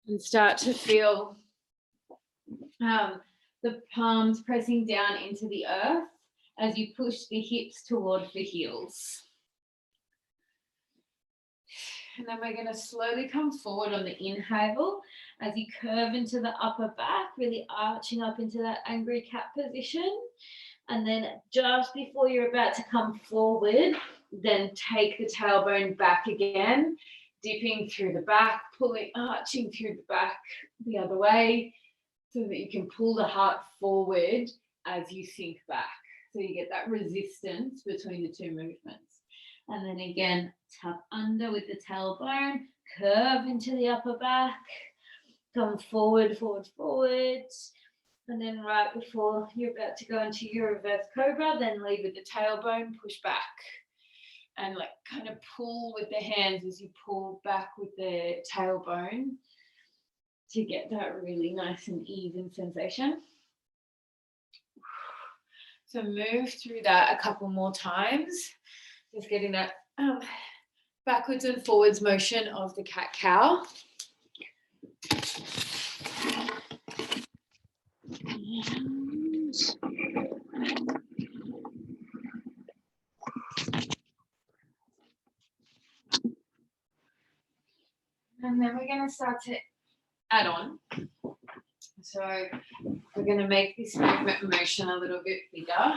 And start to feel the palms pressing down into the earth as you push the hips towards the heels. And then we're going to slowly come forward on the inhale as you curve into the upper back, really arching up into that angry cat position. And then just before you're about to come forward, then take the tailbone back again, dipping through the back, pulling, arching through the back the other way so that you can pull the heart forward as you sink back. So you get that resistance between the two movements. And then again, tuck under with the tailbone, curve into the upper back, come forward, forward, forward. And then right before you're about to go into your reverse cobra, then lead with the tailbone, push back. And like kind of pull with the hands as you pull back with the tailbone to get that really nice and even sensation. So move through that a couple more times. Just getting that backwards and forwards motion of the cat-cow. And then we're going to start to add on. So we're going to make this movement motion a little bit bigger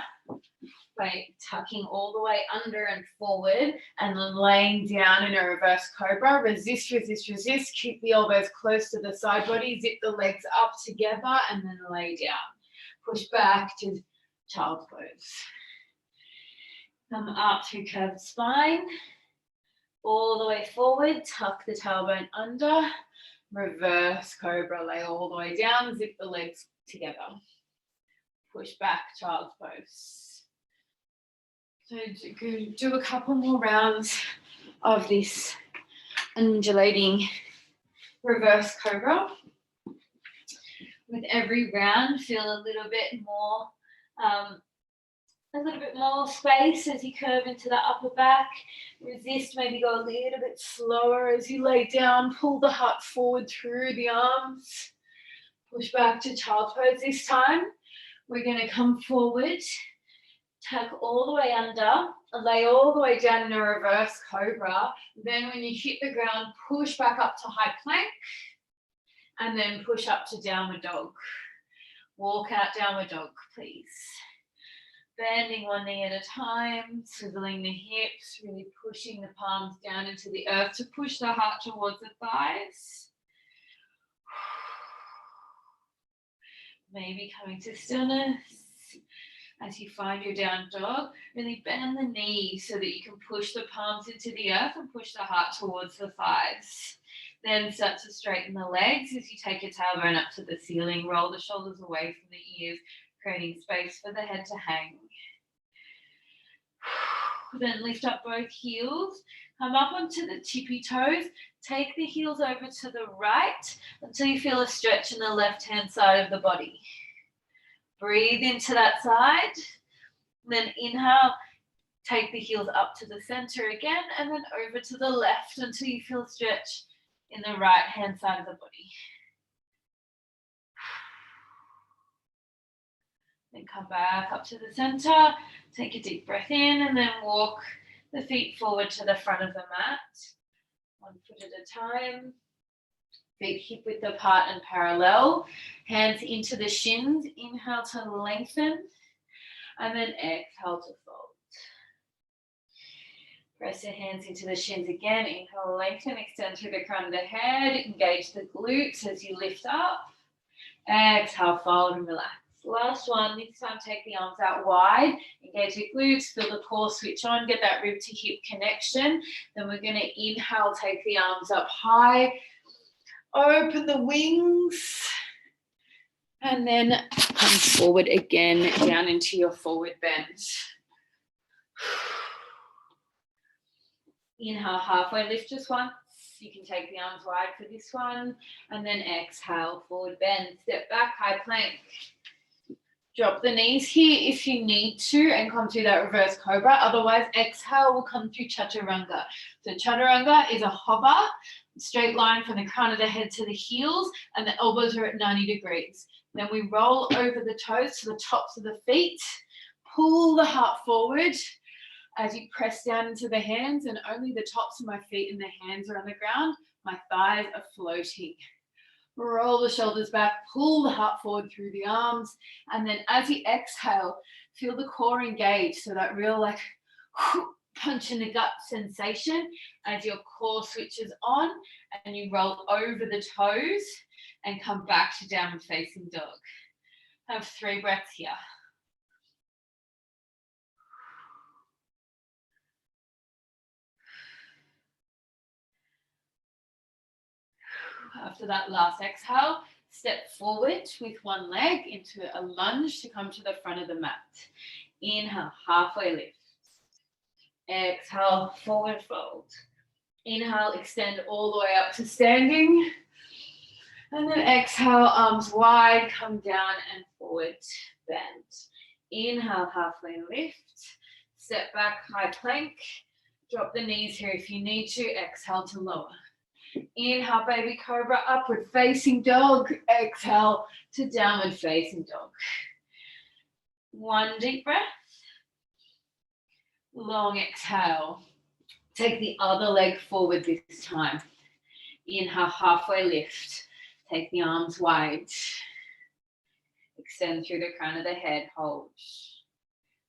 by tucking all the way under and forward and then laying down in a reverse cobra. Resist, resist, resist. Keep the elbows close to the side body. Zip the legs up together and then lay down. Push back to child's pose. Come up through curved spine. All the way forward. Tuck the tailbone under. Reverse cobra. Lay all the way down. Zip the legs together. Push back, child's pose. So do a couple more rounds of this undulating reverse cobra. With every round, feel a little bit more space as you curve into the upper back. Resist, maybe go a little bit slower as you lay down. Pull the heart forward through the arms. Push back to child's pose. This time, we're going to come forward. Tuck all the way under, lay all the way down in a reverse cobra. Then when you hit the ground, push back up to high plank and then push up to downward dog. Walk out downward dog, please. Bending one knee at a time, swiveling the hips, really pushing the palms down into the earth to push the heart towards the thighs. Maybe coming to stillness. As you find your down dog, really bend the knees so that you can push the palms into the earth and push the heart towards the thighs. Then start to straighten the legs as you take your tailbone up to the ceiling. Roll the shoulders away from the ears, creating space for the head to hang. Then lift up both heels. Come up onto the tippy toes. Take the heels over to the right until you feel a stretch in the left-hand side of the body. Breathe into that side, then inhale, take the heels up to the center again, and then over to the left until you feel stretch in the right-hand side of the body. Then come back up to the center, take a deep breath in, and then walk the feet forward to the front of the mat, one foot at a time. Feet hip width apart and parallel. Hands into the shins. Inhale to lengthen. And then exhale to fold. Press your hands into the shins again. Inhale, lengthen. Extend through the crown of the head. Engage the glutes as you lift up. Exhale, fold and relax. Last one. This time take the arms out wide. Engage the glutes. Feel the core switch on. Get that rib to hip connection. Then we're going to inhale. Take the arms up high. Open the wings and then come forward again down into your forward bend. Inhale, halfway lift just once. You can take the arms wide for this one and then exhale, forward bend. Step back, high plank. Drop the knees here if you need to and come through that reverse cobra. Otherwise, exhale will come through Chaturanga. So Chaturanga is a hover Straight line from the crown of the head to the heels, and the elbows are at 90 degrees. Then we roll over the toes to the tops of the feet, pull the heart forward as you press down into the hands, and only the tops of my feet and the hands are on the ground. My thighs are floating. Roll the shoulders back, pull the heart forward through the arms, and then as you exhale, feel the core engage, so that real like punch in the gut sensation as your core switches on and you roll over the toes and come back to downward facing dog. Have 3 breaths here. After that last exhale, step forward with one leg into a lunge to come to the front of the mat. Inhale, halfway lift. Exhale, forward fold. Inhale, extend all the way up to standing. And then exhale, arms wide, come down and forward, bend. Inhale, halfway lift. Step back, high plank. Drop the knees here if you need to. Exhale to lower. Inhale, baby cobra, upward facing dog. Exhale to downward facing dog. One deep breath. Long exhale. Take the other leg forward this time. Inhale, halfway lift. Take the arms wide. Extend through the crown of the head, hold.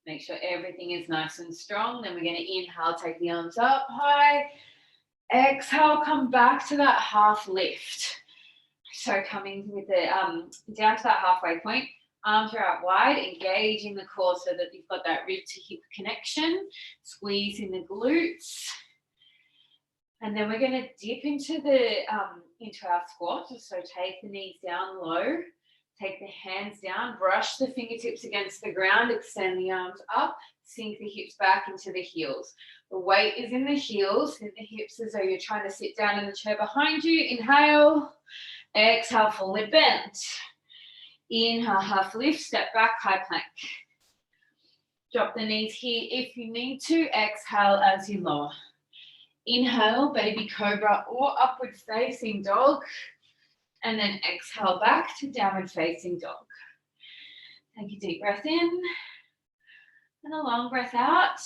Make sure everything is nice and strong. Then we're going to inhale, take the arms up high. Exhale, come back to that half lift. So coming with the down to that halfway point. Arms are out wide, engaging the core so that you've got that rib to hip connection. Squeezing the glutes. And then we're going to dip into our squat. So take the knees down low. Take the hands down. Brush the fingertips against the ground. Extend the arms up. Sink the hips back into the heels. The weight is in the heels, in the hips as though you're trying to sit down in the chair behind you. Inhale. Exhale, forward bend. Inhale, half lift, step back, high plank. Drop the knees here if you need to. Exhale as you lower. Inhale, baby cobra or upward facing dog. And then exhale back to downward facing dog. Take a deep breath in. And a long breath out.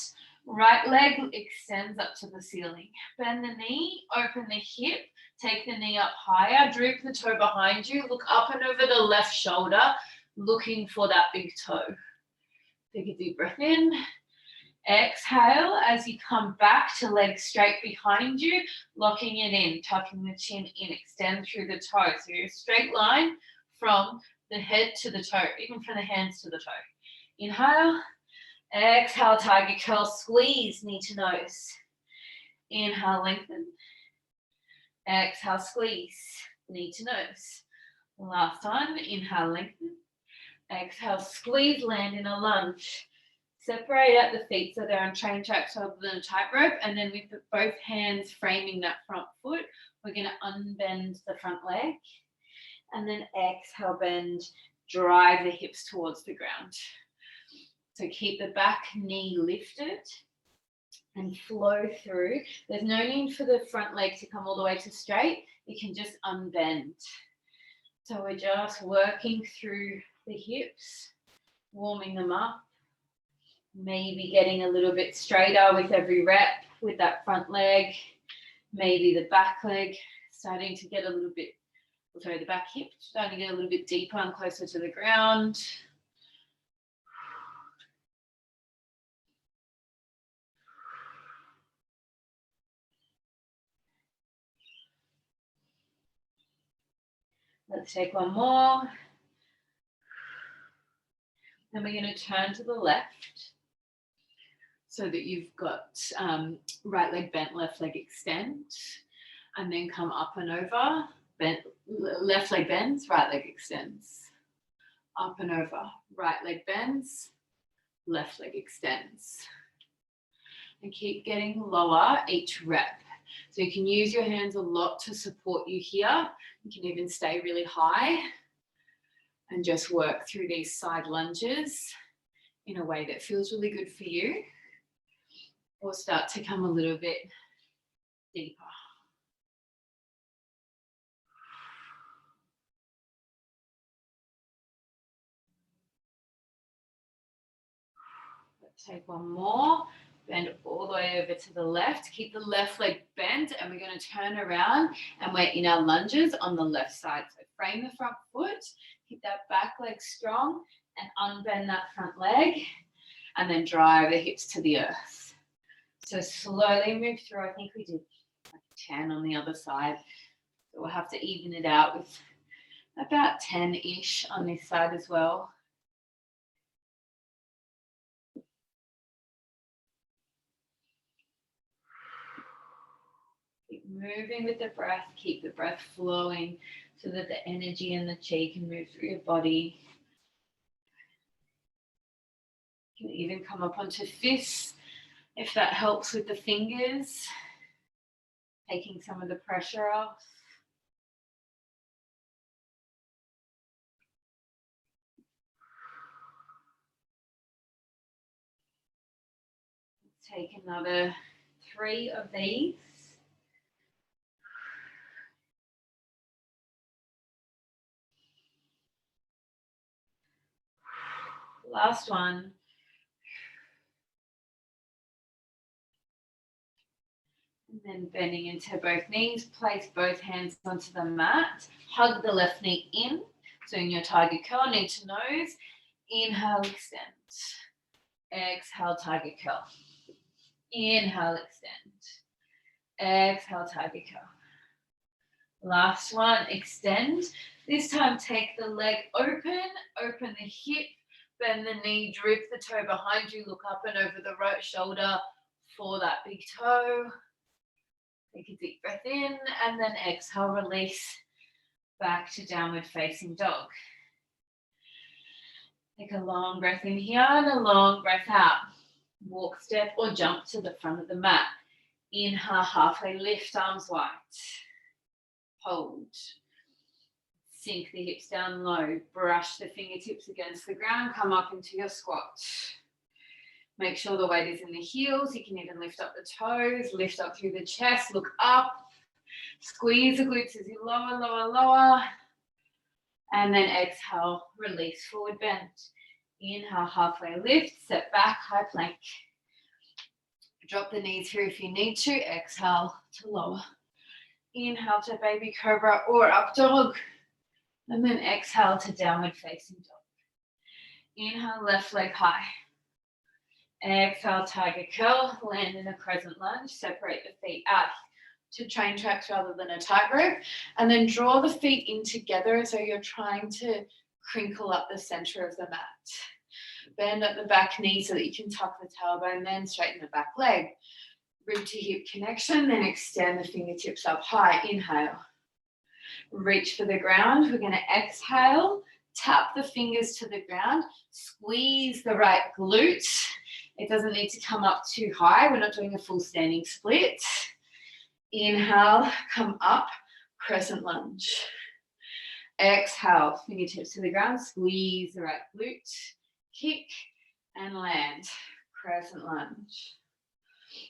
Right leg extends up to the ceiling. Bend the knee, open the hip. Take the knee up higher, droop the toe behind you, look up and over the left shoulder, looking for that big toe. Take a deep breath in. Exhale as you come back to legs straight behind you, locking it in, tucking the chin in, extend through the toe. So you're a straight line from the head to the toe, even from the hands to the toe. Inhale. Exhale, tiger curl, squeeze knee to nose. Inhale, lengthen. Exhale, squeeze, knee to nose. Last time, inhale, lengthen. Exhale, squeeze, land in a lunge. Separate out the feet so they're on train tracks rather than a tightrope. And then with both hands framing that front foot, we're going to unbend the front leg. And then exhale, bend, drive the hips towards the ground. So keep the back knee lifted and flow through. There's no need for the front leg to come all the way to straight. You can just unbend. So we're just working through the hips, warming them up, maybe getting a little bit straighter with every rep with that front leg, maybe the back leg starting to get a little bit, sorry, the back hip starting to get a little bit deeper and closer to the ground. Let's take one more. Then we're going to turn to the left so that you've got right leg bent, left leg extend, and then come up and over. Bent, left leg bends, right leg extends. Up and over, right leg bends, left leg extends. And keep getting lower each rep. So you can use your hands a lot to support you here. You can even stay really high and just work through these side lunges in a way that feels really good for you, or start to come a little bit deeper. Take one more. Bend all the way over to the left. Keep the left leg bent, and we're going to turn around, and we're in our lunges on the left side. So frame the front foot, keep that back leg strong, and unbend that front leg, and then drive the hips to the earth. So slowly move through. I think we did like 10 on the other side. So we'll have to even it out with about 10-ish on this side as well. Keep moving with the breath. Keep the breath flowing so that the energy and the chi can move through your body. You can even come up onto fists if that helps with the fingers, taking some of the pressure off. Take another 3 of these. Last one. And then bending into both knees, place both hands onto the mat. Hug the left knee in. So in your tiger curl, knee to nose. Inhale, extend. Exhale, tiger curl. Inhale, extend. Exhale, tiger curl. Last one, extend. This time take the leg open the hip, bend the knee, drip the toe behind you, look up and over the right shoulder for that big toe. Take a deep breath in, and then exhale, release back to downward facing dog. Take a long breath in here and a long breath out. Walk, step, or jump to the front of the mat. Inhale, halfway lift, arms wide. Hold. Sink the hips down low. Brush the fingertips against the ground. Come up into your squat. Make sure the weight is in the heels. You can even lift up the toes, lift up through the chest, look up. Squeeze the glutes as you lower, lower, lower. And then exhale, release, forward bend. Inhale, halfway lift, step back, high plank. Drop the knees here if you need to. Exhale to lower. Inhale to baby cobra or up dog. And then exhale to downward facing dog. Inhale, left leg high. Exhale, tiger curl. Land in a crescent lunge. Separate the feet out to train tracks rather than a tightrope. And then draw the feet in together as though you're trying to crinkle up the center of the mat. Bend at the back knee so that you can tuck the tailbone, then straighten the back leg. Rib to hip connection, then extend the fingertips up high. Inhale. Reach for the ground. We're going to exhale. Tap the fingers to the ground. Squeeze the right glute. It doesn't need to come up too high. We're not doing a full standing split. Inhale, come up, crescent lunge. Exhale, fingertips to the ground. Squeeze the right glute. Kick and land. Crescent lunge.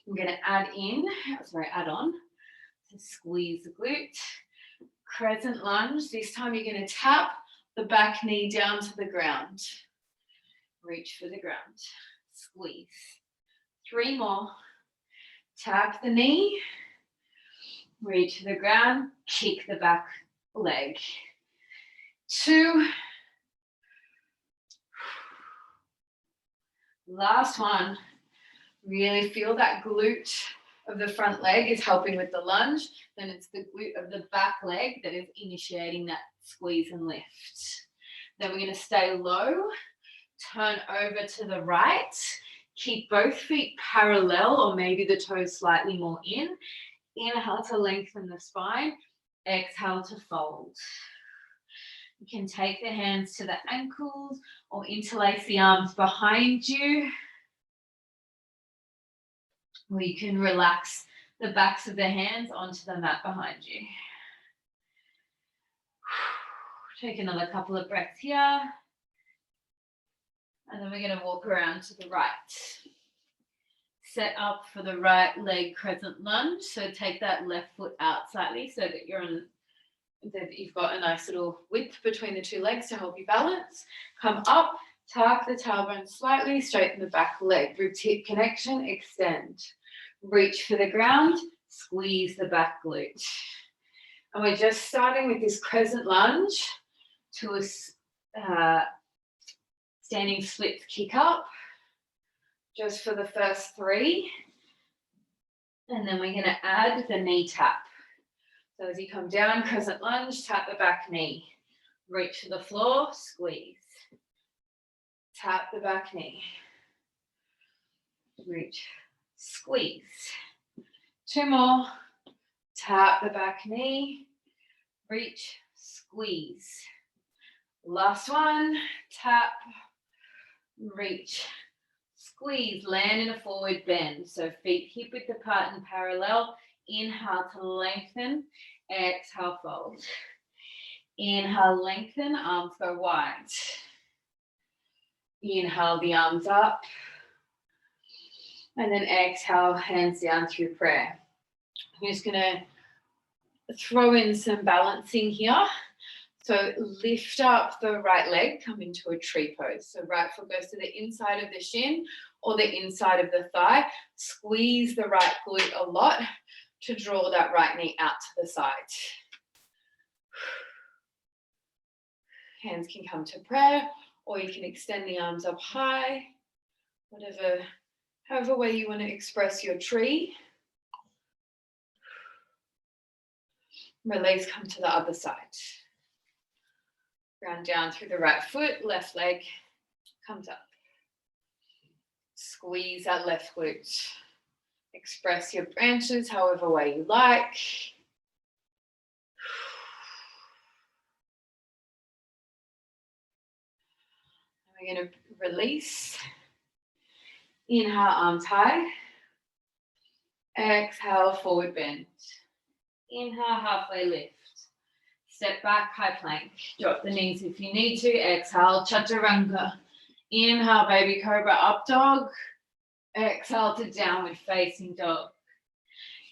I'm going to add on. So squeeze the glute. Crescent lunge. This time you're going to tap the back knee down to the ground. Reach for the ground. Squeeze. 3 more. Tap the knee. Reach for the ground. Kick the back leg. 2. Last one. Really feel that glute of the front leg is helping with the lunge. Then it's the glute of the back leg that is initiating that squeeze and lift. Then we're going to stay low. Turn over to the right. Keep both feet parallel or maybe the toes slightly more in. Inhale to lengthen the spine. Exhale to fold. You can take the hands to the ankles or interlace the arms behind you. Or you can relax the backs of the hands onto the mat behind you. Take another couple of breaths here. And then we're going to walk around to the right. Set up for the right leg crescent lunge. So take that left foot out slightly so that you've got a nice little width between the 2 legs to help you balance. Come up, Tuck the tailbone slightly, straighten the back leg. Rib tip connection, extend. Reach for the ground, squeeze the back glute. And we're just starting with this crescent lunge to a standing splits kick up, just for the first 3. And then we're going to add the knee tap. So as you come down, crescent lunge, tap the back knee. Reach for the floor, squeeze. Tap the back knee. Reach, squeeze. 2 more. Tap the back knee. Reach, squeeze. Last one. Tap, reach, squeeze. Land in a forward bend. So feet hip width apart and parallel. Inhale to lengthen. Exhale, fold. Inhale, lengthen. Arms go wide. Inhale the arms up. And then exhale, hands down through prayer. I'm just going to throw in some balancing here. So lift up the right leg, come into a tree pose. So right foot goes to the inside of the shin or the inside of the thigh. Squeeze the right glute a lot to draw that right knee out to the side. Hands can come to prayer, or you can extend the arms up high, however way you want to express your tree. Release, come to the other side. Ground down through the right foot, left leg comes up. Squeeze that left glute. Express your branches however way you like. We're going to release. Inhale, arms high. Exhale, forward bend. Inhale, halfway lift. Step back, high plank. Drop the knees if you need to. Exhale, Chaturanga. Inhale, baby cobra, up dog. Exhale to downward facing dog.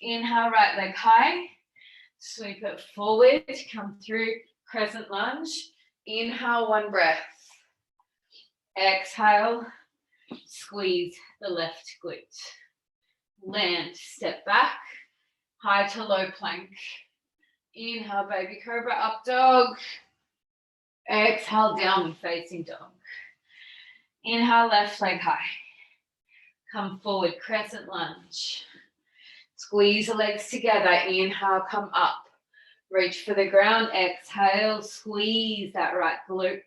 Inhale, right leg high. Sweep it forward. Come through crescent lunge. Inhale, 1 breath. Exhale, squeeze the left glute. Land, step back, high to low plank. Inhale, baby cobra, up dog. Exhale, downward facing dog. Inhale, left leg high. Come forward, crescent lunge. Squeeze the legs together. Inhale, come up. Reach for the ground. Exhale, squeeze that right glute.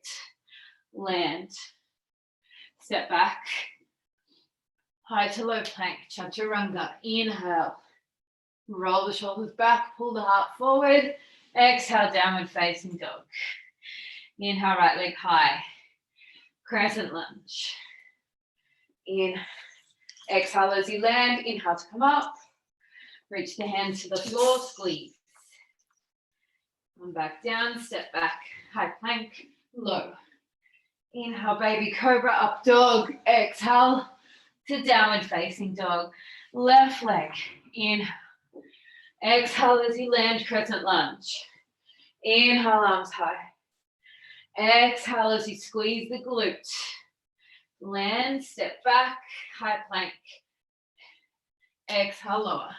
Land. Step back. High to low plank, Chaturanga. Inhale. Roll the shoulders back, pull the heart forward. Exhale, downward facing dog. Inhale, right leg high. Crescent lunge. In. Exhale as you land. Inhale to come up. Reach the hands to the floor, squeeze. Come back down, step back. High plank, low. Inhale, baby cobra, up dog. Exhale to downward facing dog. Left leg, inhale. Exhale as you land, crescent lunge. Inhale, arms high. Exhale as you squeeze the glute. Land, step back, high plank. Exhale, lower.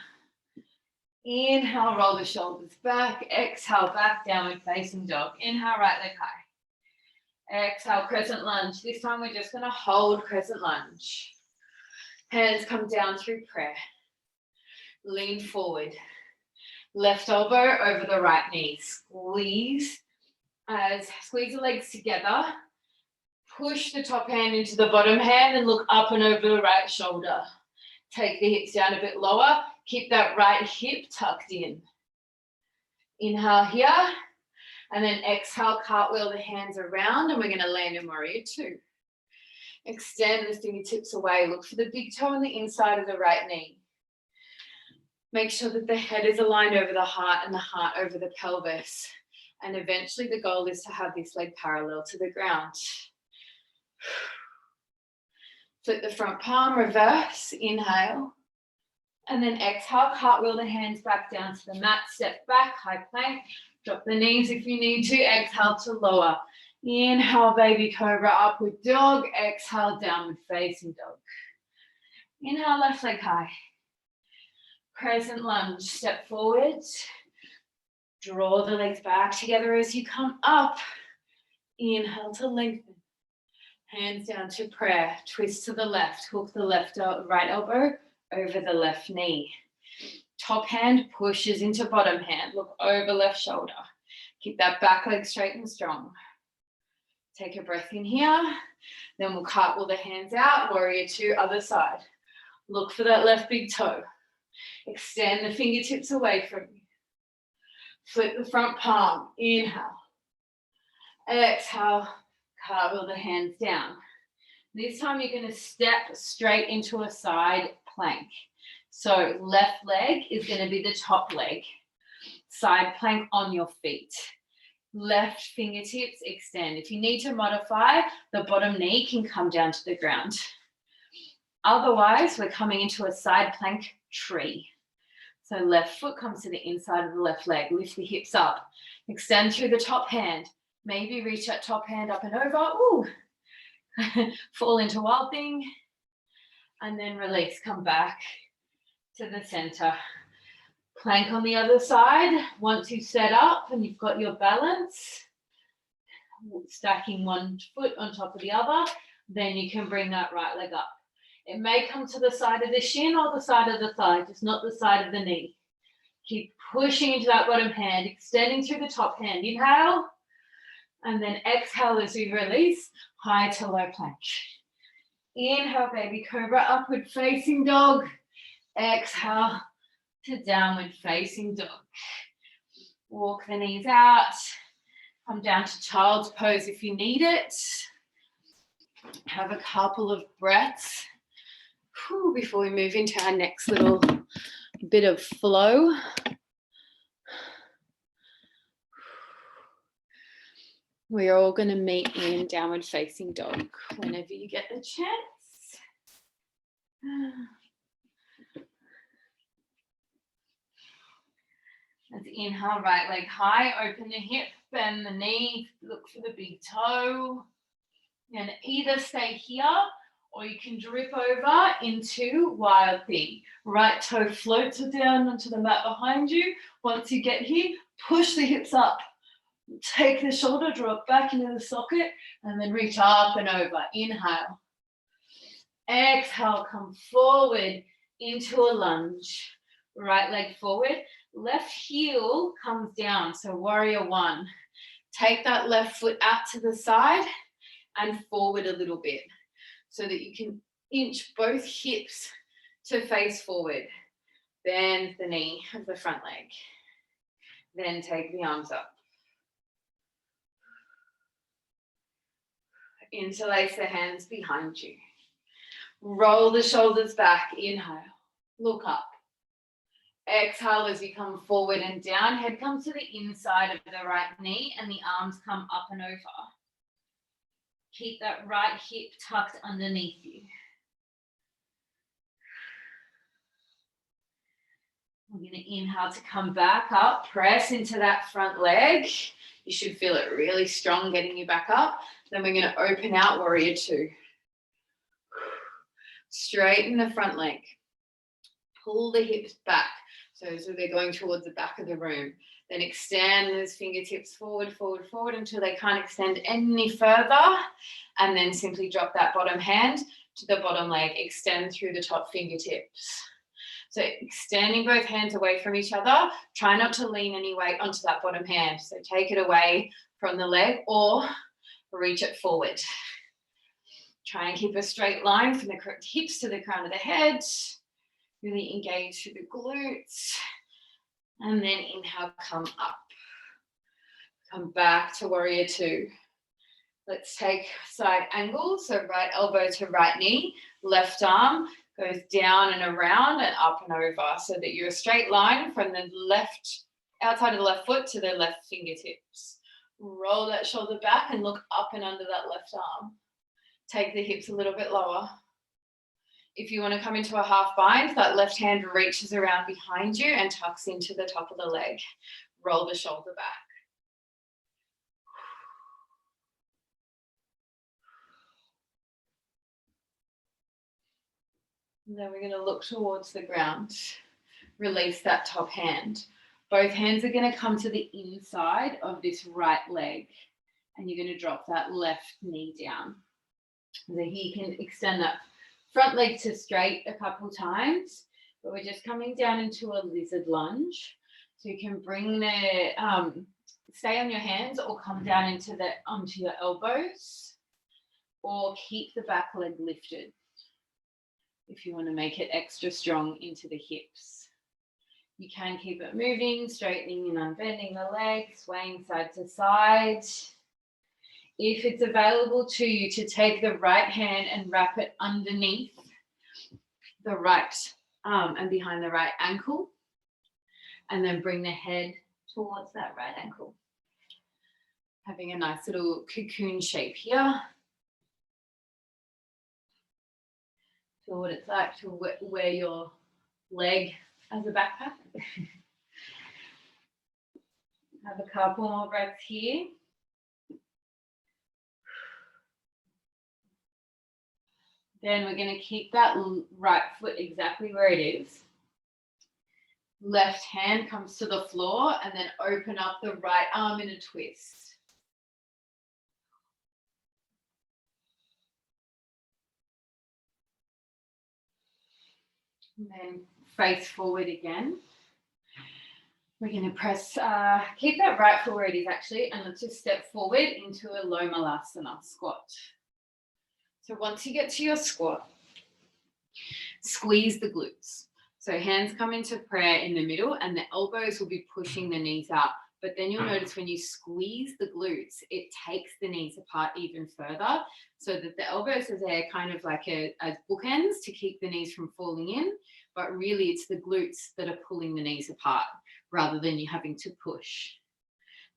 Inhale, roll the shoulders back. Exhale, back, downward facing dog. Inhale, right leg high. Exhale, crescent lunge. This time we're just going to hold crescent lunge. Hands come down through prayer. Lean forward. Left elbow over the right knee. Squeeze the legs together. Push the top hand into the bottom hand and look up and over the right shoulder. Take the hips down a bit lower. Keep that right hip tucked in. Inhale here. And then exhale, cartwheel the hands around, and we're going to land in warrior 2. Extend the fingertips away. Look for the big toe on the inside of the right knee. Make sure that the head is aligned over the heart and the heart over the pelvis. And eventually the goal is to have this leg parallel to the ground. Flip the front palm, reverse, inhale. And then exhale, cartwheel the hands back down to the mat. Step back, high plank. Drop the knees if you need to. Exhale to lower. Inhale, baby cobra, upward dog. Exhale, downward facing dog. Inhale, left leg high. Crescent lunge, step forward. Draw the legs back together as you come up. Inhale to lengthen. Hands down to prayer. Twist to the left. Hook the right elbow over the left knee. Top hand pushes into bottom hand. Look over left shoulder. Keep that back leg straight and strong. Take a breath in here. Then we'll cartwheel the hands out. Warrior two, other side. Look for that left big toe. Extend the fingertips away from you. Flip the front palm. Inhale. Exhale. Cartwheel the hands down. This time you're going to step straight into a side plank. So left leg is going to be the top leg. Side plank on your feet. Left fingertips extend. If you need to modify, the bottom knee can come down to the ground. Otherwise, we're coming into a side plank tree. So left foot comes to the inside of the left leg. Lift the hips up. Extend through the top hand. Maybe reach that top hand up and over. Ooh. Fall into wild thing. And then release. Come back to the center. Plank on the other side. Once you've set up and you've got your balance, stacking one foot on top of the other, then you can bring that right leg up. It may come to the side of the shin or the side of the thigh, just not the side of the knee. Keep pushing into that bottom hand, extending through the top hand. Inhale, and then exhale as we release, high to low plank. Inhale, baby cobra, upward facing dog. Exhale to downward facing dog. Walk the knees out. Come down to child's pose if you need it. Have a couple of breaths before we move into our next little bit of flow. We're all going to meet in downward facing dog whenever you get the chance. Let's inhale, right leg high, open the hip, bend the knee, look for the big toe. And either stay here or you can drip over into wild thing. Right toe floats down onto the mat behind you. Once you get here, push the hips up. Take the shoulder, drop back into the socket, and then reach up and over. Inhale. Exhale, come forward into a lunge. Right leg forward. Left heel comes down, so warrior one. Take that left foot out to the side and forward a little bit so that you can inch both hips to face forward. Bend the knee of the front leg. Then take the arms up. Interlace the hands behind you. Roll the shoulders back. Inhale. Look up. Exhale as you come forward and down. Head comes to the inside of the right knee and the arms come up and over. Keep that right hip tucked underneath you. We're going to inhale to come back up. Press into that front leg. You should feel it really strong getting you back up. Then we're going to open out warrior two. Straighten the front leg. Pull the hips back. So they're going towards the back of the room. Then extend those fingertips forward, forward, forward until they can't extend any further. And then simply drop that bottom hand to the bottom leg. Extend through the top fingertips. So extending both hands away from each other. Try not to lean any weight onto that bottom hand. So take it away from the leg or reach it forward. Try and keep a straight line from the hips to the crown of the head. Really engage through the glutes. And then inhale, come up. Come back to warrior two. Let's take side angle. So right elbow to right knee. Left arm goes down and around and up and over so that you're a straight line from the left, outside of the left foot to the left fingertips. Roll that shoulder back and look up and under that left arm. Take the hips a little bit lower. If you want to come into a half bind, that left hand reaches around behind you and tucks into the top of the leg. Roll the shoulder back. And then we're going to look towards the ground. Release that top hand. Both hands are going to come to the inside of this right leg. And you're going to drop that left knee down. So here you can extend that front leg to straight a couple times. But we're just coming down into a lizard lunge. So you can bring the, stay on your hands or come down into onto your elbows. Or keep the back leg lifted if you want to make it extra strong into the hips. You can keep it moving, straightening and unbending the leg, swaying side to side. If it's available to you to take the right hand and wrap it underneath the right arm and behind the right ankle, and then bring the head towards that right ankle. Having a nice little cocoon shape here. Feel what it's like to wear your leg as a backpack. Have a couple more breaths here. Then we're going to keep that right foot exactly where it is. Left hand comes to the floor and then open up the right arm in a twist. And then face forward again. We're going to press, keep that right foot where it is actually, and let's just step forward into a low malasana squat. So once you get to your squat, squeeze the glutes. So hands come into prayer in the middle and the elbows will be pushing the knees out. But then you'll notice when you squeeze the glutes, it takes the knees apart even further so that the elbows are there kind of like as bookends to keep the knees from falling in. But really it's the glutes that are pulling the knees apart rather than you having to push.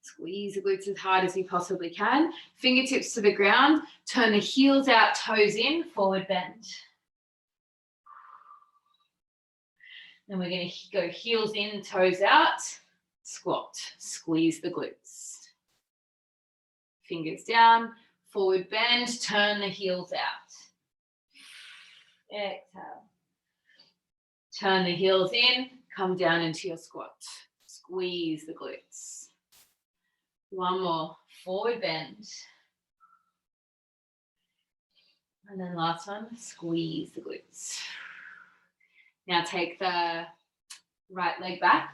Squeeze the glutes as hard as you possibly can. Fingertips to the ground. Turn the heels out, toes in, forward bend. Then we're going to go heels in, toes out. Squat, squeeze the glutes. Fingers down, forward bend, turn the heels out. Exhale. Turn the heels in, come down into your squat. Squeeze the glutes. One more, forward bend. And then last one, squeeze the glutes. Now take the right leg back,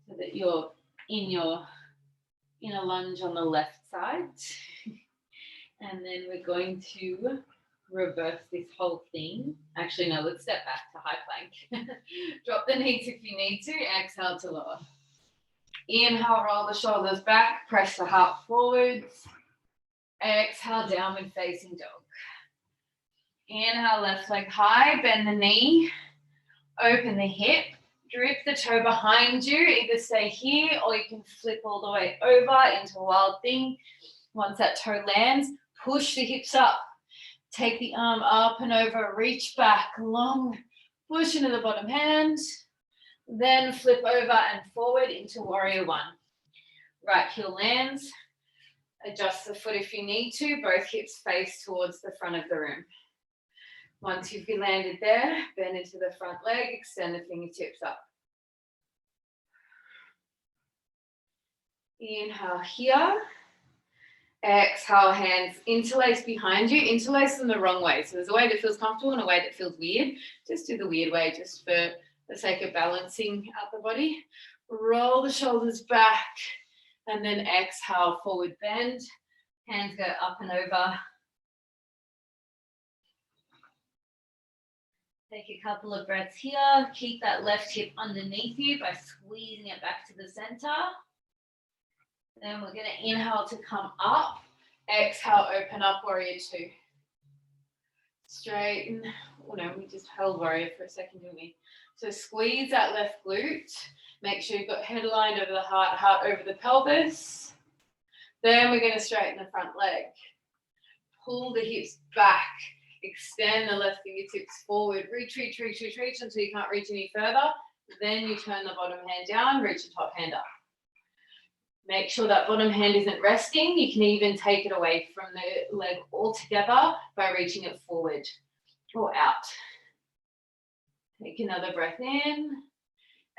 so that you're in a lunge on the left side. And then we're going to reverse this whole thing. Actually, no, let's step back to high plank. Drop the knees if you need to. Exhale to lower. Inhale, roll the shoulders back. Press the heart forwards. Exhale, downward facing dog. Inhale, left leg high. Bend the knee. Open the hip. Drip the toe behind you, either stay here or you can flip all the way over into a wild thing. Once that toe lands, push the hips up. Take the arm up and over, reach back, long, push into the bottom hand. Then flip over and forward into warrior one. Right heel lands. Adjust the foot if you need to. Both hips face towards the front of the room. Once you've landed there, bend into the front leg, extend the fingertips up. Inhale here. Exhale, hands interlace behind you. Interlace them the wrong way. So there's a way that feels comfortable and a way that feels weird. Just do the weird way just for the sake of balancing out the body. Roll the shoulders back and then exhale, forward bend. Hands go up and over. Take a couple of breaths here. Keep that left hip underneath you by squeezing it back to the center. Then we're going to inhale to come up. Exhale, open up, warrior two. Straighten. Oh no, we just held warrior for a second, didn't we? So squeeze that left glute. Make sure you've got head aligned over the heart, heart over the pelvis. Then we're going to straighten the front leg. Pull the hips back. Extend the left fingertips forward. Reach, reach, reach, reach, reach until you can't reach any further. Then you turn the bottom hand down, reach the top hand up. Make sure that bottom hand isn't resting. You can even take it away from the leg altogether by reaching it forward or out. Take another breath in.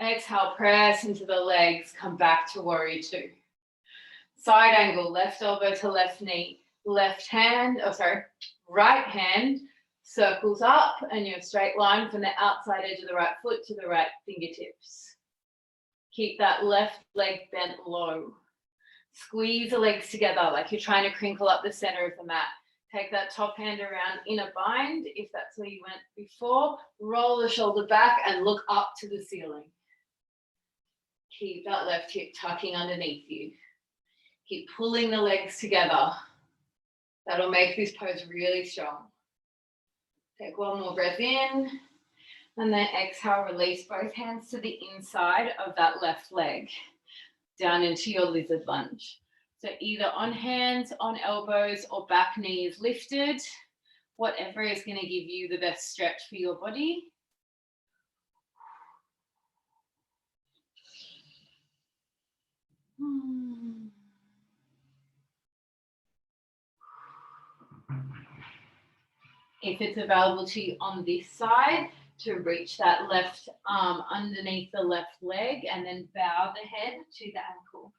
Exhale, press into the legs. Come back to warrior two. Side angle, left elbow to left knee. Left hand, right hand circles up and your straight line from the outside edge of the right foot to the right fingertips. Keep that left leg bent low. Squeeze the legs together like you're trying to crinkle up the center of the mat. Take that top hand around in a bind if that's where you went before. Roll the shoulder back and look up to the ceiling. Keep that left hip tucking underneath you. Keep pulling the legs together. That'll make this pose really strong. Take one more breath in, and then exhale, release both hands to the inside of that left leg, down into your lizard lunge. So either on hands, on elbows, or back knees lifted, whatever is going to give you the best stretch for your body. If it's available to you on this side, to reach that left arm underneath the left leg and then bow the head to the ankle.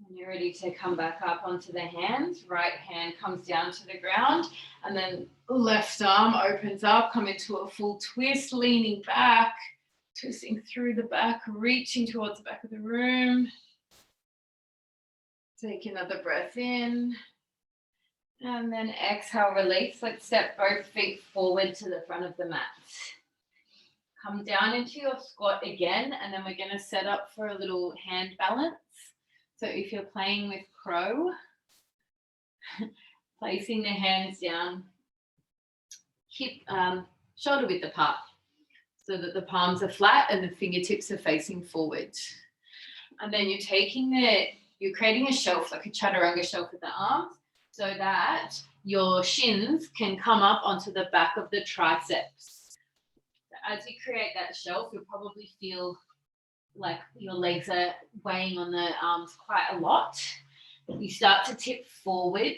When you're ready to come back up onto the hands, right hand comes down to the ground and then left arm opens up, come into a full twist, leaning back, twisting through the back, reaching towards the back of the room. Take another breath in and then exhale, release. Let's step both feet forward to the front of the mat. Come down into your squat again, and then we're going to set up for a little hand balance. So if you're playing with crow, placing the hands down, hip, shoulder width apart, so that the palms are flat and the fingertips are facing forward. And then you're creating a shelf, like a chaturanga shelf with the arms, so that your shins can come up onto the back of the triceps. So as you create that shelf, you'll probably feel like your legs are weighing on the arms quite a lot. You start to tip forward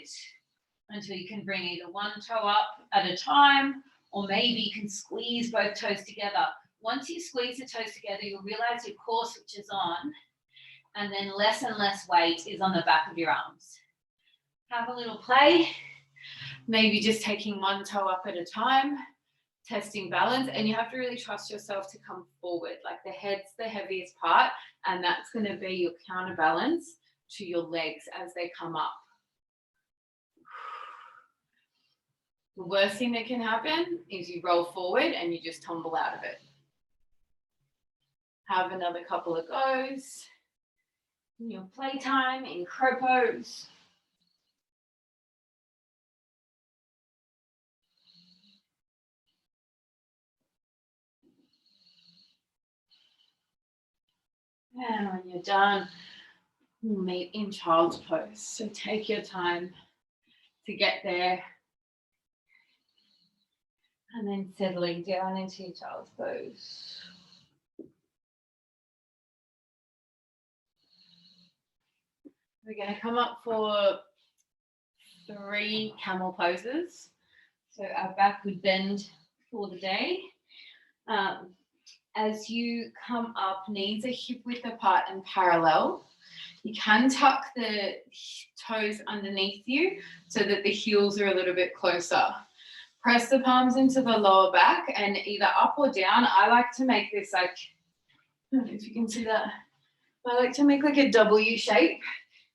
until you can bring either one toe up at a time, or maybe you can squeeze both toes together. Once you squeeze the toes together, you'll realize your core switches on, and then less and less weight is on the back of your arms. Have a little play, maybe just taking one toe up at a time, testing balance, and you have to really trust yourself to come forward. Like the head's the heaviest part, and that's going to be your counterbalance to your legs as they come up. The worst thing that can happen is you roll forward and you just tumble out of it. Have another couple of goes in your playtime in crow pose. And when you're done, we'll meet in child's pose. So take your time to get there. And then settling down into your child's pose. We're going to come up for 3 camel poses. So our back would bend for the day. As you come up, knees are hip width apart and parallel. You can tuck the toes underneath you so that the heels are a little bit closer. Press the palms into the lower back and either up or down. I like to make this like, I don't know if you can see that. I like to make like a W shape,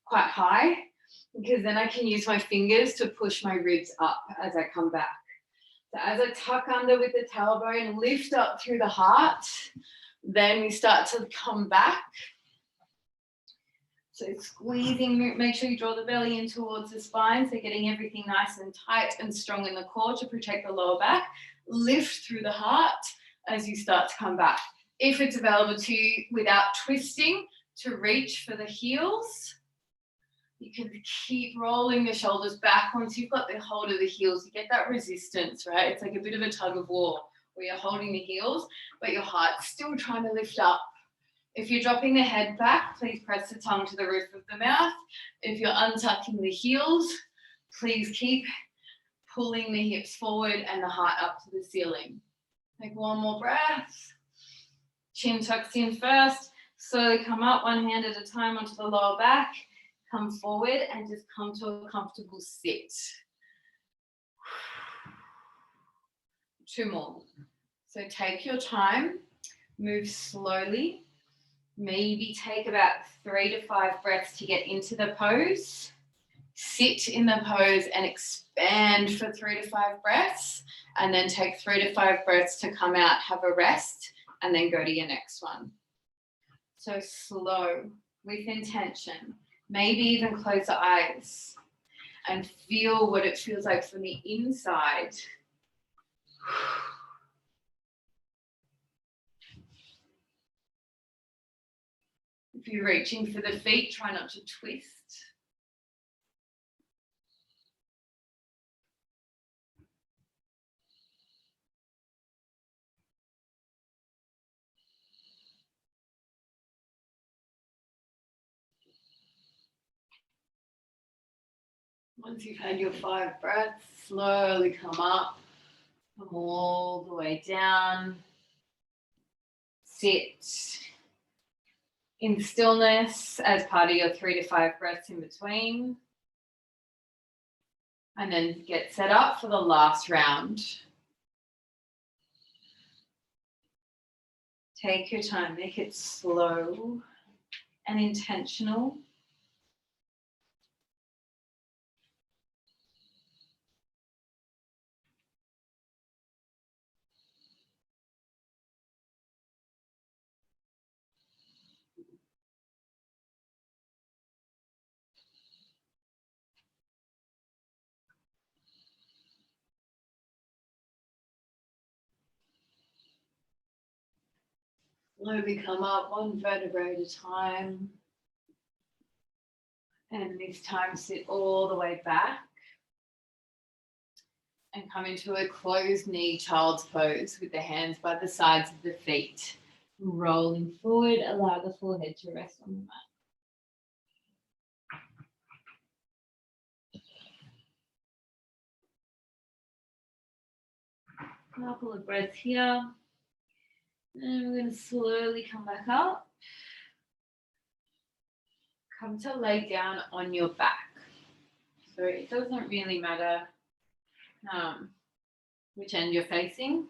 quite high, because then I can use my fingers to push my ribs up as I come back. So as I tuck under with the tailbone, lift up through the heart, then we start to come back. So squeezing, make sure you draw the belly in towards the spine, so getting everything nice and tight and strong in the core to protect the lower back. Lift through the heart as you start to come back. If it's available to you without twisting, to reach for the heels. You can keep rolling the shoulders back. Once you've got the hold of the heels, you get that resistance, right? It's like a bit of a tug of war where you're holding the heels, but your heart's still trying to lift up. If you're dropping the head back, please press the tongue to the roof of the mouth. If you're untucking the heels, please keep pulling the hips forward and the heart up to the ceiling. Take one more breath. Chin tucks in first. Slowly come up one hand at a time onto the lower back. Come forward and just come to a comfortable sit. 2 more. So take your time, move slowly. Maybe take about 3 to 5 breaths to get into the pose. Sit in the pose and expand for 3 to 5 breaths, and then take 3 to 5 breaths to come out, have a rest, and then go to your next one. So slow, with intention. Maybe even close the eyes and feel what it feels like from the inside. If you're reaching for the feet, try not to twist. Once you've had your 5 breaths, slowly come up, come all the way down. Sit in stillness as part of your 3 to 5 breaths in between. And then get set up for the last round. Take your time, make it slow and intentional. Slowly come up one vertebrae at a time. And this time sit all the way back. And come into a closed knee child's pose with the hands by the sides of the feet. Rolling forward, allow the forehead to rest on the mat. Couple of breaths here. And we're going to slowly come back up. Come to lay down on your back. So it doesn't really matter which end you're facing.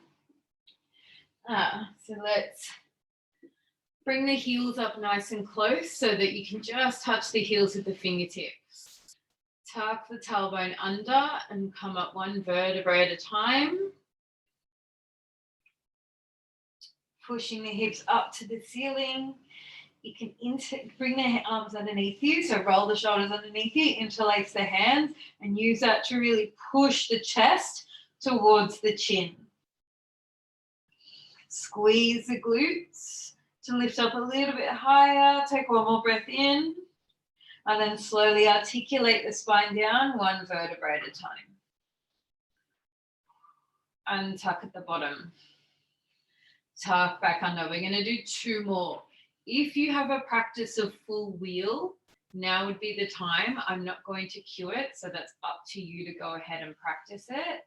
So let's bring the heels up nice and close so that you can just touch the heels with the fingertips. Tuck the tailbone under and come up one vertebrae at a time. Pushing the hips up to the ceiling. You can bring the arms underneath you, so roll the shoulders underneath you, interlace the hands, and use that to really push the chest towards the chin. Squeeze the glutes to lift up a little bit higher. Take one more breath in, and then slowly articulate the spine down one vertebrae at a time. Untuck at the bottom. Tuck back under. We're going to do 2 more. If you have a practice of full wheel, now would be the time. I'm not going to cue it, so that's up to you to go ahead and practice it.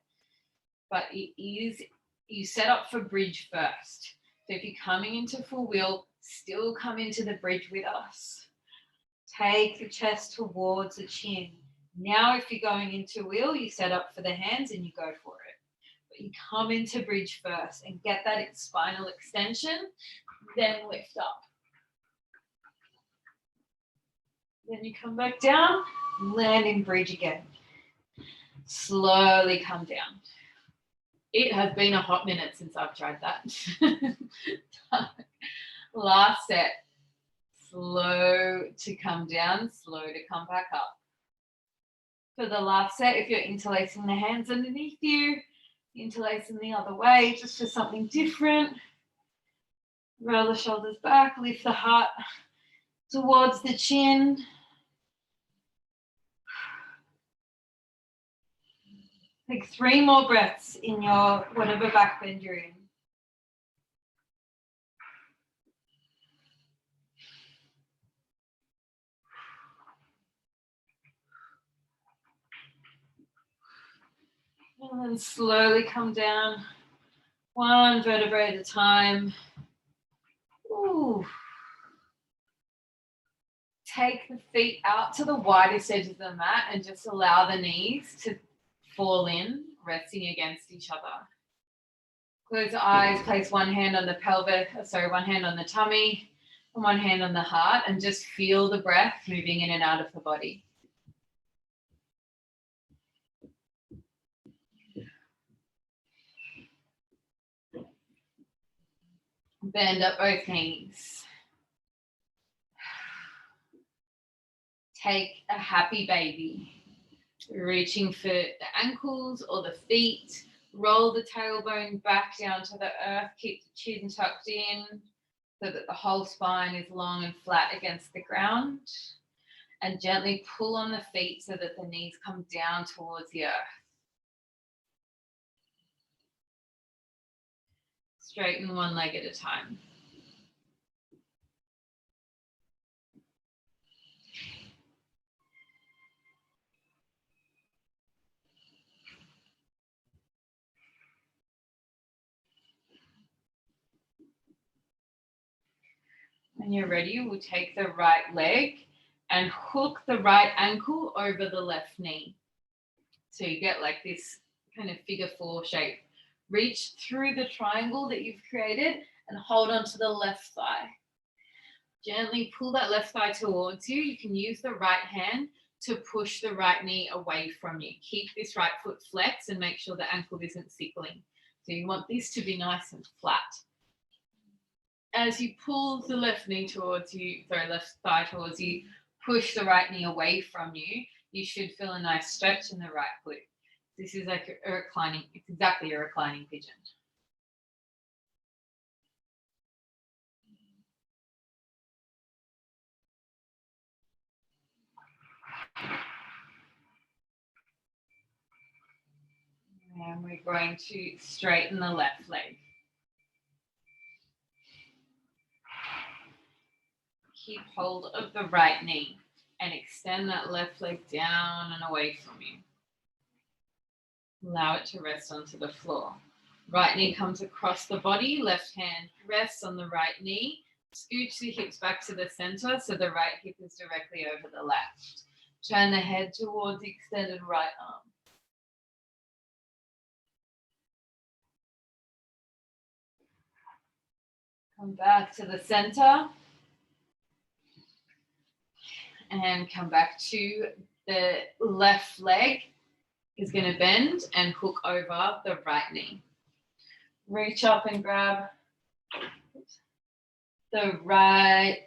But it is, you set up for bridge first. So if you're coming into full wheel, still come into the bridge with us. Take the chest towards the chin. Now if you're going into wheel, you set up for the hands and you go for it. You come into bridge first and get that spinal extension, then lift up. Then you come back down, land in bridge again. Slowly come down. It has been a hot minute since I've tried that. Last set. Slow to come down, slow to come back up. For the last set, if you're interlacing the hands underneath you, interlacing the other way, just for something different. Roll the shoulders back, lift the heart towards the chin. Take 3 more breaths in your whatever back bend you're in. And then slowly come down, one vertebrae at a time. Ooh. Take the feet out to the widest edge of the mat and just allow the knees to fall in, resting against each other. Close the eyes, place one hand on the pelvic, one hand on the tummy, and one hand on the heart, and just feel the breath moving in and out of the body. Bend up both knees. Take a happy baby. Reaching for the ankles or the feet. Roll the tailbone back down to the earth. Keep the chin tucked in so that the whole spine is long and flat against the ground. And gently pull on the feet so that the knees come down towards the earth. Straighten one leg at a time. When you're ready, we'll take the right leg and hook the right ankle over the left knee. So you get like this kind of figure four shape. Reach through the triangle that you've created and hold onto the left thigh. Gently pull that left thigh towards you. You can use the right hand to push the right knee away from you. Keep this right foot flexed and make sure the ankle isn't sickling. So you want this to be nice and flat. As you pull the left knee towards you, left thigh towards you, push the right knee away from you, you should feel a nice stretch in the right glute. This is like a reclining, it's exactly a reclining pigeon. And we're going to straighten the left leg. Keep hold of the right knee and extend that left leg down and away from you. Allow it to rest onto the floor. Right knee comes across the body, left hand rests on the right knee. Scooch the hips back to the center so the right hip is directly over the left. Turn the head towards the extended right arm. Come back to the center. And come back to the left leg is going to bend and hook over the right knee. Reach up and grab the right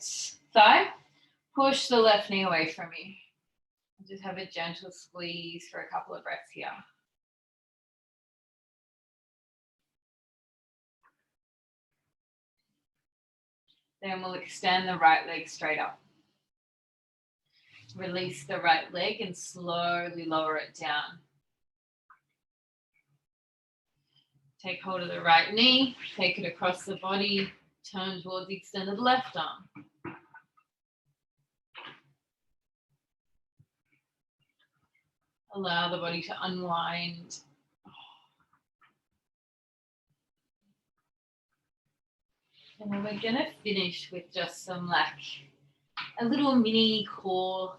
thigh. Push the left knee away from you. Just have a gentle squeeze for a couple of breaths here. Then we'll extend the right leg straight up. Release the right leg and slowly lower it down. Take hold of the right knee, take it across the body, turn towards the extended left arm. Allow the body to unwind. And then we're gonna finish with just some a little mini core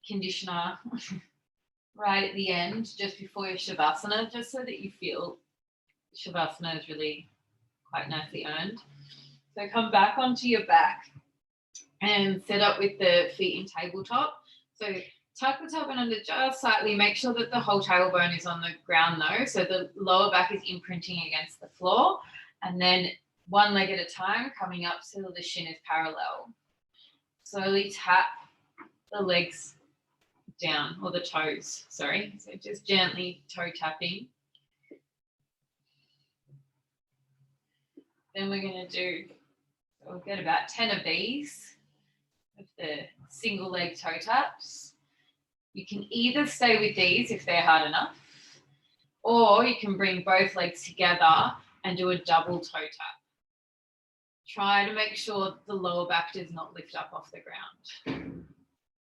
conditioner right at the end, just before your Shavasana, just so that you feel Shavasana is really quite nicely earned. So come back onto your back and set up with the feet in tabletop. So tuck the tailbone under just slightly, make sure that the whole tailbone is on the ground though, so the lower back is imprinting against the floor, and then one leg at a time coming up so the shin is parallel. Slowly tap the legs down, or the toes, sorry. So just gently toe tapping. Then we're going to do, we'll get about 10 of these, of the single leg toe taps. You can either stay with these if they're hard enough, or you can bring both legs together and do a double toe tap. Try to make sure the lower back does not lift up off the ground.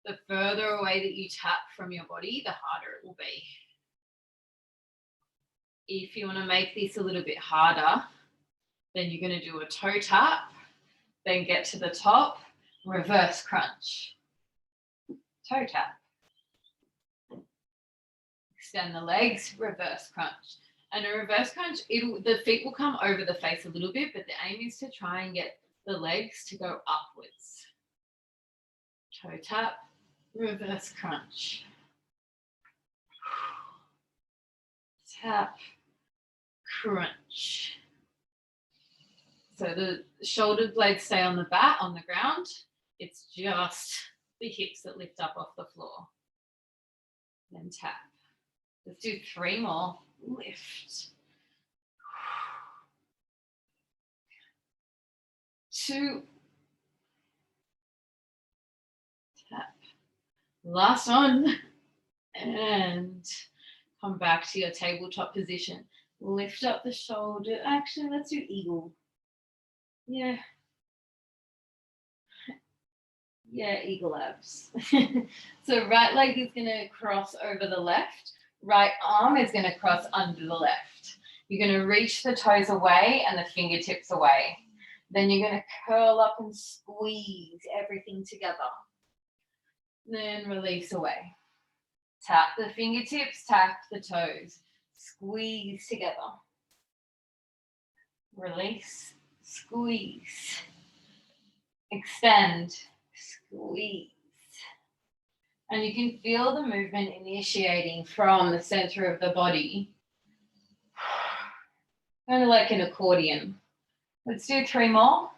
The further away that you tap from your body, the harder it will be. If you want to make this a little bit harder, then you're going to do a toe tap, then get to the top, reverse crunch, toe tap. Extend the legs, reverse crunch. And a reverse crunch, the feet will come over the face a little bit, but the aim is to try and get the legs to go upwards. Toe tap, reverse crunch. Tap, crunch. So the shoulder blades stay on the ground. It's just the hips that lift up off the floor. Then tap. Let's do 3 more. Lift. 2. Tap. Last one. And come back to your tabletop position. Lift up the shoulder. Actually, let's do eagle. Yeah. Yeah, eagle abs. So right leg is going to cross over the left. Right arm is going to cross under the left. You're going to reach the toes away and the fingertips away. Then you're going to curl up and squeeze everything together. Then release away. Tap the fingertips, tap the toes. Squeeze together. Release, squeeze. Extend, squeeze. And you can feel the movement initiating from the center of the body. Kind of like an accordion. Let's do 3 more.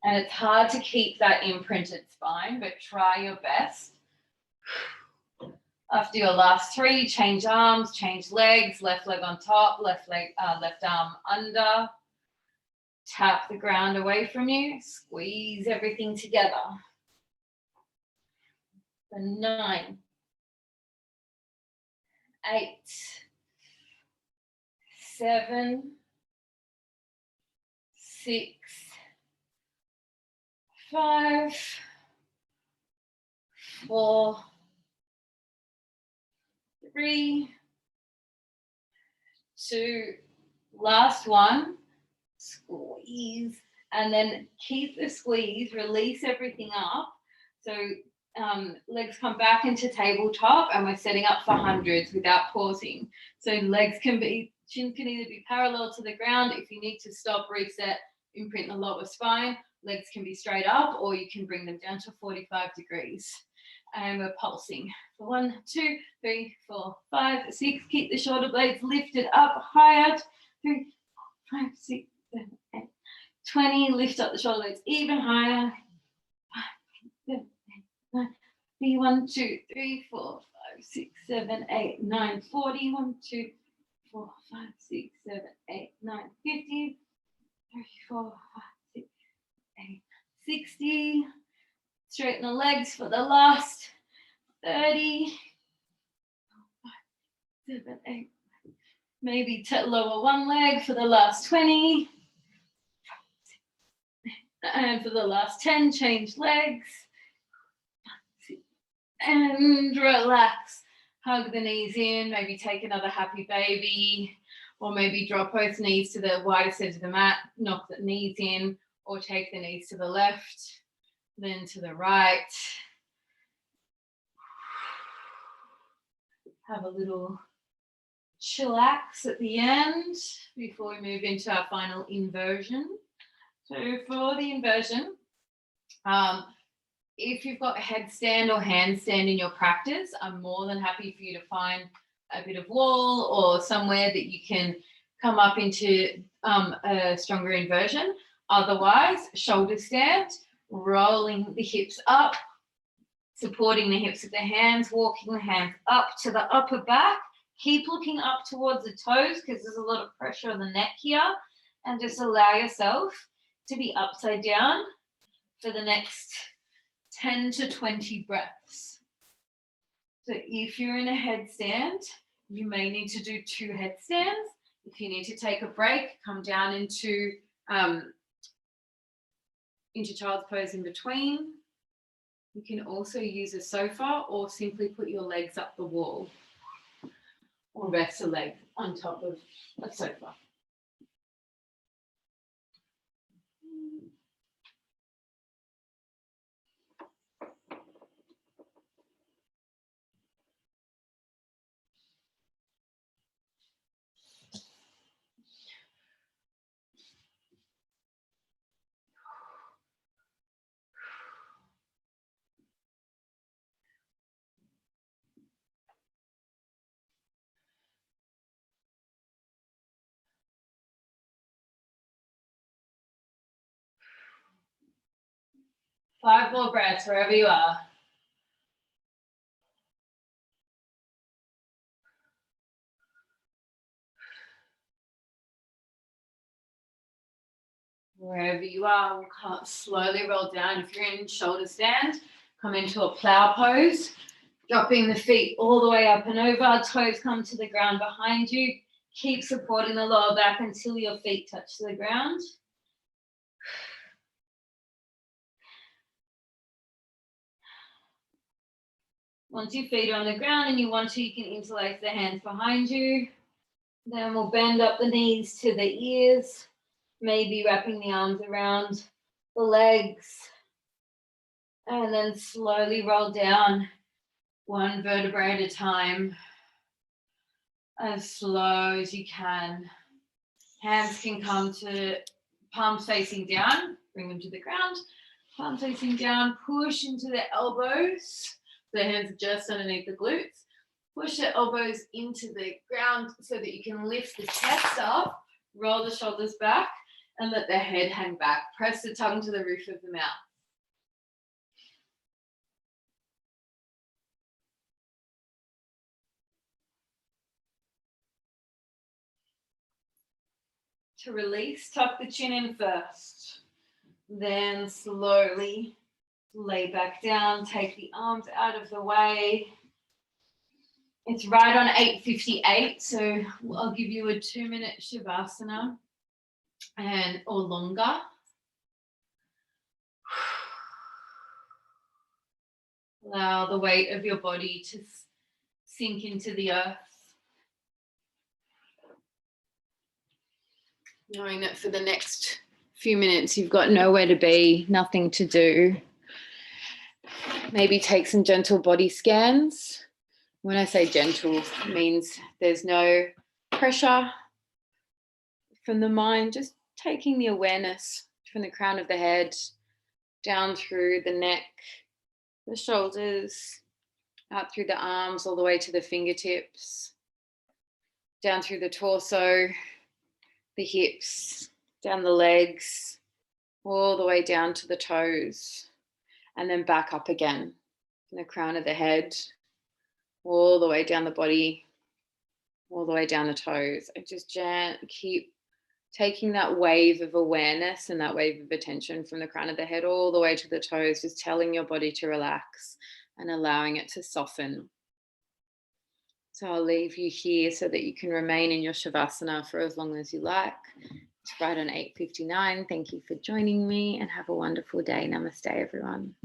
And it's hard to keep that imprinted spine, but try your best. After your last 3, change arms, change legs, left leg on top, left arm under. Tap the ground away from you, squeeze everything together. 9, 8, 7, 6, 5, 4, 3, 2, last one. Squeeze, and then keep the squeeze, release everything up. So legs come back into tabletop, and we're setting up for hundreds without pausing. So chin can either be parallel to the ground. If you need to stop, reset, imprint the lower spine, legs can be straight up, or you can bring them down to 45 degrees. And we're pulsing for 1, 2, 3, 4, 5, 6. Keep the shoulder blades lifted up higher. 3, 4, 5, 6, 7, 8, 20. Lift up the shoulder blades even higher. 5, 7, 8, 9. 1, 2, 3, 4, 5, 6, 7, 8, 9, 40. 1, 2, 4, 5, 6, 7, 8, 9, 50. 3, 4, 5, 6, 8, 60. Straighten the legs for the last 30. 4, 5, 7, 8. Maybe lower one leg for the last 20. And for the last 10, change legs. And relax. Hug the knees in. Maybe take another happy baby. Or maybe drop both knees to the widest edge of the mat. Knock the knees in. Or take the knees to the left. Then to the right. Have a little chillax at the end before we move into our final inversion. So for the inversion, if you've got a headstand or handstand in your practice, I'm more than happy for you to find a bit of wall or somewhere that you can come up into a stronger inversion. Otherwise, shoulder stand, rolling the hips up, supporting the hips with the hands, walking the hands up to the upper back. Keep looking up towards the toes because there's a lot of pressure on the neck here, and just allow yourself to be upside down for the next 10 to 20 breaths. So if you're in a headstand, you may need to do 2 headstands. If you need to take a break, come down into child's pose in between. You can also use a sofa or simply put your legs up the wall. or rest a leg on top of a sofa. Five more breaths wherever you are. Wherever you are, we'll slowly roll down. If you're in shoulder stand, come into a plow pose, dropping the feet all the way up and over, toes come to the ground behind you. Keep supporting the lower back until your feet touch the ground. Once your feet are on the ground and you want to, you can interlace the hands behind you. Then we'll bend up the knees to the ears, maybe wrapping the arms around the legs. And then slowly roll down one vertebrae at a time, as slow as you can. Hands can come to palms facing down, bring them to the ground. Palms facing down, push into the elbows. The hands are just underneath the glutes. Push the elbows into the ground so that you can lift the chest up, roll the shoulders back, and let the head hang back. Press the tongue to the roof of the mouth. To release, tuck the chin in first. Then slowly lay back down, take the arms out of the way. It's right on 8:58, so I'll give you a 2-minute Shavasana or longer. Allow the weight of your body to sink into the earth. Knowing that for the next few minutes you've got nowhere to be, nothing to do. Maybe take some gentle body scans. When I say gentle, it means there's no pressure from the mind, just taking the awareness from the crown of the head, down through the neck, the shoulders, out through the arms, all the way to the fingertips, down through the torso, the hips, down the legs, all the way down to the toes, and then back up again from the crown of the head, all the way down the body, all the way down the toes. And just keep taking that wave of awareness and that wave of attention from the crown of the head all the way to the toes, just telling your body to relax and allowing it to soften. So I'll leave you here so that you can remain in your Shavasana for as long as you like. It's right on 8:59. Thank you for joining me and have a wonderful day. Namaste, everyone.